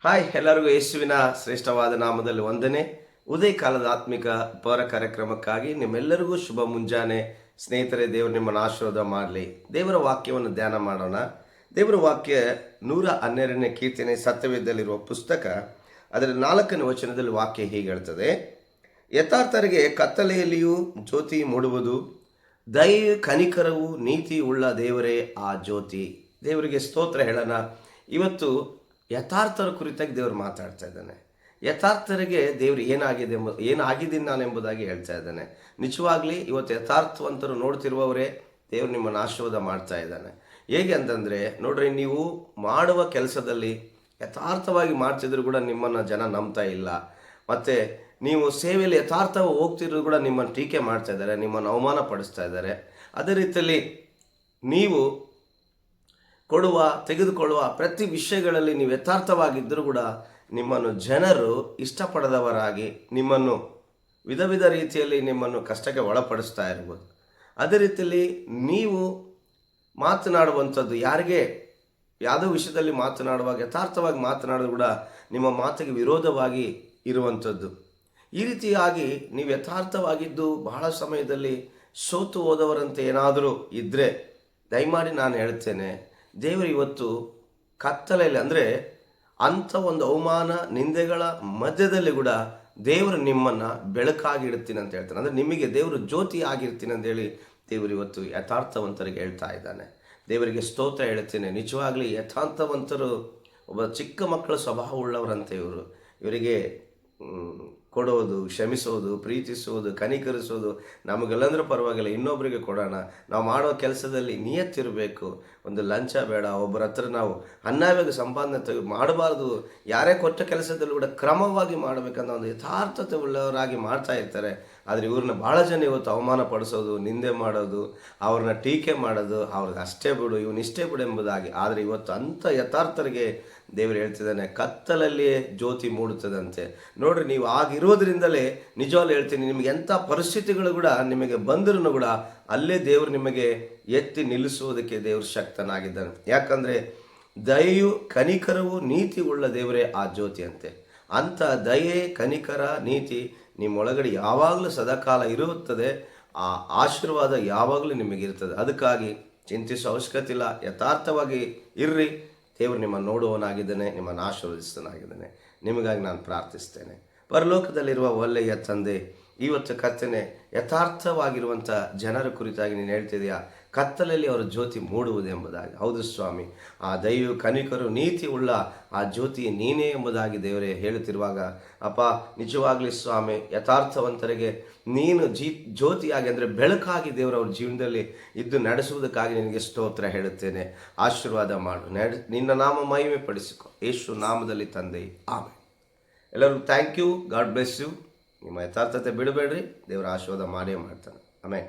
Hi, ಎಲ್ಲರಿಗೂ ಯೇಸುವಿನ ಶ್ರೇಷ್ಠವಾದ ನಾಮದಲ್ಲಿ ವಂದನೆ. ಉದಯ ಕಾಲದ ಆತ್ಮಿಕ ಪರ ಕಾರ್ಯಕ್ರಮಕ್ಕಾಗಿ ನಿಮ್ಮೆಲ್ಲರಿಗೂ ಶುಭ ಮುಂಜಾನೆ. ಸ್ನೇಹಿತರೆ, ದೇವರು ನಿಮ್ಮನ್ನು ಆಶೀರ್ವಾದ ಮಾಡಲಿ. ದೇವರ ವಾಕ್ಯವನ್ನು ಧ್ಯಾನ ಮಾಡೋಣ. ದೇವರ ವಾಕ್ಯ 112ನೇ ಕೀರ್ತನೆ ಸತ್ಯವೇದದಲ್ಲಿರುವ ಪುಸ್ತಕ, ಅದರ 4ನೇ ವಚನದಲ್ಲಿ ವಾಕ್ಯ ಹೀಗೆ ಹೇಳ್ತದೆ: ಯಥಾರ್ಥರಿಗೆ ಕತ್ತಲೆಯಲ್ಲಿಯೂ ಜ್ಯೋತಿ ಮೂಡುವುದು, ದಯೆ ಕನಿಕರವು ನೀತಿ ಉಳ್ಳ ದೇವರೇ ಆ ಜ್ಯೋತಿ. ದೇವರಿಗೆ ಸ್ತೋತ್ರ ಹೇಳೋಣ. ಇವತ್ತು ಯಥಾರ್ಥರ ಕುರಿತಾಗಿ ದೇವರು ಮಾತಾಡ್ತಾ ಇದ್ದಾನೆ. ಯಥಾರ್ಥರಿಗೆ ದೇವರು ಏನಾಗಿದ್ದೀನಿ ನಾನು ಎಂಬುದಾಗಿ ಹೇಳ್ತಾ ಇದ್ದಾನೆ. ನಿಜವಾಗ್ಲಿ ಇವತ್ತು ಯಥಾರ್ಥವಂತರು ನೋಡ್ತಿರುವವರೇ ದೇವರು ನಿಮ್ಮನ್ನು ಆಶೀರ್ವಾದ ಮಾಡ್ತಾ ಇದ್ದಾನೆ. ಹೇಗೆ ಅಂತಂದರೆ, ನೋಡ್ರಿ, ನೀವು ಮಾಡುವ ಕೆಲಸದಲ್ಲಿ ಯಥಾರ್ಥವಾಗಿ ಮಾಡ್ತಿದ್ರು ಕೂಡ ನಿಮ್ಮನ್ನು ಜನ ನಂಬ್ತಾ ಇಲ್ಲ. ಮತ್ತು ನೀವು ಸೇವೆಯಲ್ಲಿ ಯಥಾರ್ಥವಾಗಿ ಹೋಗ್ತಿದ್ರು ಕೂಡ ನಿಮ್ಮನ್ನು ಟೀಕೆ ಮಾಡ್ತಾ ಇದ್ದಾರೆ, ನಿಮ್ಮನ್ನು ಅವಮಾನ ಪಡಿಸ್ತಾ ಇದ್ದಾರೆ. ಅದೇ ರೀತಿಯಲ್ಲಿ ನೀವು ತೆಗೆದುಕೊಳ್ಳುವ ಪ್ರತಿ ವಿಷಯಗಳಲ್ಲಿ ನೀವು ಯಥಾರ್ಥವಾಗಿದ್ದರೂ ಕೂಡ ನಿಮ್ಮನ್ನು ಜನರು ಇಷ್ಟಪಡದವರಾಗಿ ನಿಮ್ಮನ್ನು ವಿಧ ವಿಧ ರೀತಿಯಲ್ಲಿ ನಿಮ್ಮನ್ನು ಕಷ್ಟಕ್ಕೆ ಒಳಪಡಿಸ್ತಾ ಇರ್ಬೋದು. ಅದೇ ರೀತಿಯಲ್ಲಿ ನೀವು ಮಾತನಾಡುವಂಥದ್ದು ಯಾವುದೋ ವಿಷಯದಲ್ಲಿ ಮಾತನಾಡುವಾಗ ಯಥಾರ್ಥವಾಗಿ ಮಾತನಾಡೋದು ಕೂಡ ನಿಮ್ಮ ಮಾತಿಗೆ ವಿರೋಧವಾಗಿ ಇರುವಂಥದ್ದು. ಈ ರೀತಿಯಾಗಿ ನೀವು ಯಥಾರ್ಥವಾಗಿದ್ದು ಬಹಳ ಸಮಯದಲ್ಲಿ ಸೋತು ಹೋದವರಂತೆ ಏನಾದರೂ ಇದ್ದರೆ ದಯಮಾಡಿ ನಾನು ಹೇಳ್ತೇನೆ, ದೇವರು ಇವತ್ತು ಕತ್ತಲೆಯಲ್ಲಿ, ಅಂದರೆ ಅಂಥ ಒಂದು ಅವಮಾನ ನಿಂದೆಗಳ ಮಧ್ಯದಲ್ಲಿ ಕೂಡ ದೇವರು ನಿಮ್ಮನ್ನು ಬೆಳಕಾಗಿ ಇಡ್ತೀನಿ ಅಂತ ಹೇಳ್ತಾನೆ. ಅಂದರೆ ನಿಮಗೆ ದೇವರು ಜ್ಯೋತಿ ಆಗಿರ್ತೀನಿ ಅಂತೇಳಿ ದೇವರು ಇವತ್ತು ಯಥಾರ್ಥವಂತರಿಗೆ ಹೇಳ್ತಾ ಇದ್ದಾನೆ. ದೇವರಿಗೆ ಸ್ತೋತ್ರ ಹೇಳ್ತೇನೆ. ನಿಜವಾಗ್ಲಿ ಯಥಾರ್ಥವಂತರು ಒಬ್ಬ ಚಿಕ್ಕ ಮಕ್ಕಳ ಸ್ವಭಾವ ಉಳ್ಳವರಂತೆ. ಇವರಿಗೆ ಕೊಡೋದು, ಕ್ಷಮಿಸೋದು, ಪ್ರೀತಿಸೋದು, ಕನಿಕರಿಸೋದು, ನಮಗೆಲ್ಲಂದ್ರೂ ಪರವಾಗಿಲ್ಲ, ಇನ್ನೊಬ್ಬರಿಗೆ ಕೊಡೋಣ. ನಾವು ಮಾಡೋ ಕೆಲಸದಲ್ಲಿ ನಿಯತ್ತಿರಬೇಕು. ಒಂದು ಲಂಚ ಬೇಡ, ಒಬ್ಬರ ಹತ್ರ ನಾವು ಅನ್ಯಾಯವಾಗಿ ಸಂಪಾದನೆ ಮಾಡಬಾರ್ದು. ಯಾರೇ ಕೊಟ್ಟ ಕೆಲಸದಲ್ಲೂ ಕೂಡ ಕ್ರಮವಾಗಿ ಮಾಡಬೇಕನ್ನೋ ಒಂದು ಯಥಾರ್ಥತೆ ಉಳ್ಳವರಾಗಿ ಮಾಡ್ತಾ ಇರ್ತಾರೆ. ಆದರೆ ಇವ್ರನ್ನ ಭಾಳ ಜನ ಇವತ್ತು ಅವಮಾನ ಪಡಿಸೋದು, ನಿಂದೆ ಮಾಡೋದು, ಅವ್ರನ್ನ ಟೀಕೆ ಮಾಡೋದು, ಅವ್ರಿಗೆ ಅಷ್ಟೇ ಬಿಡು, ಇವನಿಷ್ಟೇ ಬಿಡು ಎಂಬುದಾಗಿ. ಆದರೆ ಇವತ್ತು ಅಂಥ ಯಥಾರ್ಥರಿಗೆ ದೇವರು ಹೇಳ್ತಿದ್ದಾನೆ, ಕತ್ತಲಲ್ಲಿಯೇ ಜ್ಯೋತಿ ಮೂಡುತ್ತದಂತೆ. ನೋಡ್ರಿ, ನೀವು ಆಗಿರೋದ್ರಿಂದಲೇ ನಿಜವಾಗ್ಲೂ ಹೇಳ್ತೀನಿ, ನಿಮಗೆ ಎಂಥ ಪರಿಸ್ಥಿತಿಗಳು ಕೂಡ ನಿಮಗೆ ಬಂದರೂ ಕೂಡ ಅಲ್ಲೇ ದೇವರು ನಿಮಗೆ ಎತ್ತಿ ನಿಲ್ಲಿಸುವುದಕ್ಕೆ ದೇವರು ಶಕ್ತನಾಗಿದ್ದಾನೆ. ಯಾಕಂದರೆ ದಯೆಯು ಕನಿಕರವು ನೀತಿ ಉಳ್ಳ ದೇವರೇ ಆ ಜ್ಯೋತಿ ಅಂತೆ. ಅಂಥ ದಯೆ, ಕನಿಕರ, ನೀತಿ ನಿಮ್ಮೊಳಗಡೆ ಯಾವಾಗಲೂ ಸದಾಕಾಲ ಇರುತ್ತದೆ. ಆ ಆಶೀರ್ವಾದ ಯಾವಾಗಲೂ ನಿಮಗಿರ್ತದೆ. ಅದಕ್ಕಾಗಿ ಚಿಂತಿಸೋ ಅವಶ್ಯಕತೆ ಇಲ್ಲ. ಯಥಾರ್ಥವಾಗಿ ಇರ್ರಿ. ದೇವರು ನಿಮ್ಮನ್ನು ನೋಡುವವನಾಗಿದ್ದಾನೆ, ನಿಮ್ಮನ್ನು ಆಶೀರ್ವದಿಸ್ತನಾಗಿದ್ದಾನೆ. ನಿಮಗಾಗಿ ನಾನು ಪ್ರಾರ್ಥಿಸ್ತೇನೆ. ಪರಲೋಕದಲ್ಲಿರುವ ಒಳ್ಳೆಯ ತಂದೆ, ಇವತ್ತು ಕರ್ತನೆ, ಯಥಾರ್ಥವಾಗಿರುವಂಥ ಜನರ ಕುರಿತಾಗಿ ನೀನು ಹೇಳ್ತಿದೆಯಾ, ಕತ್ತಲಲ್ಲಿ ಅವರ ಜ್ಯೋತಿ ಮೂಡುವುದು ಎಂಬುದಾಗಿ. ಹೌದು ಸ್ವಾಮಿ, ಆ ದಯೆಯು ಕನಿಕರು ನೀತಿ ಉಳ್ಳ ಆ ಜ್ಯೋತಿ ನೀನೇ ಎಂಬುದಾಗಿ ದೇವರೇ ಹೇಳುತ್ತಿರುವಾಗ, ಅಪ್ಪ ನಿಜವಾಗ್ಲಿ ಸ್ವಾಮಿ, ಯಥಾರ್ಥವಂತರಿಗೆ ನೀನು ಜ್ಯೋತಿಯಾಗಿ, ಅಂದರೆ ಬೆಳಕಾಗಿ ದೇವರು ಅವ್ರ ಜೀವನದಲ್ಲಿ ಇದ್ದು ನಡೆಸುವುದಕ್ಕಾಗಿ ನಿನಗೆ ಸ್ತೋತ್ರ ಹೇಳುತ್ತೇನೆ. ಆಶೀರ್ವಾದ ಮಾಡು, ನಿನ್ನ ನಾಮ ಮಹಿಮೆ ಪಡಿಸಿಕೊ, ಯೇಸು ನಾಮದಲ್ಲಿ ತಂದೆ, ಆಮೇಲೆ. ಎಲ್ಲರೂ thank you. God bless you. ನಿಮ್ಮ ಯಥಾರ್ಥತೆ ಬಿಡಬೇಡ್ರಿ. ದೇವರ ಆಶೀರ್ವಾದ ಮಾಡೇ ಮಾಡ್ತಾನೆ. ಆಮೇಲೆ.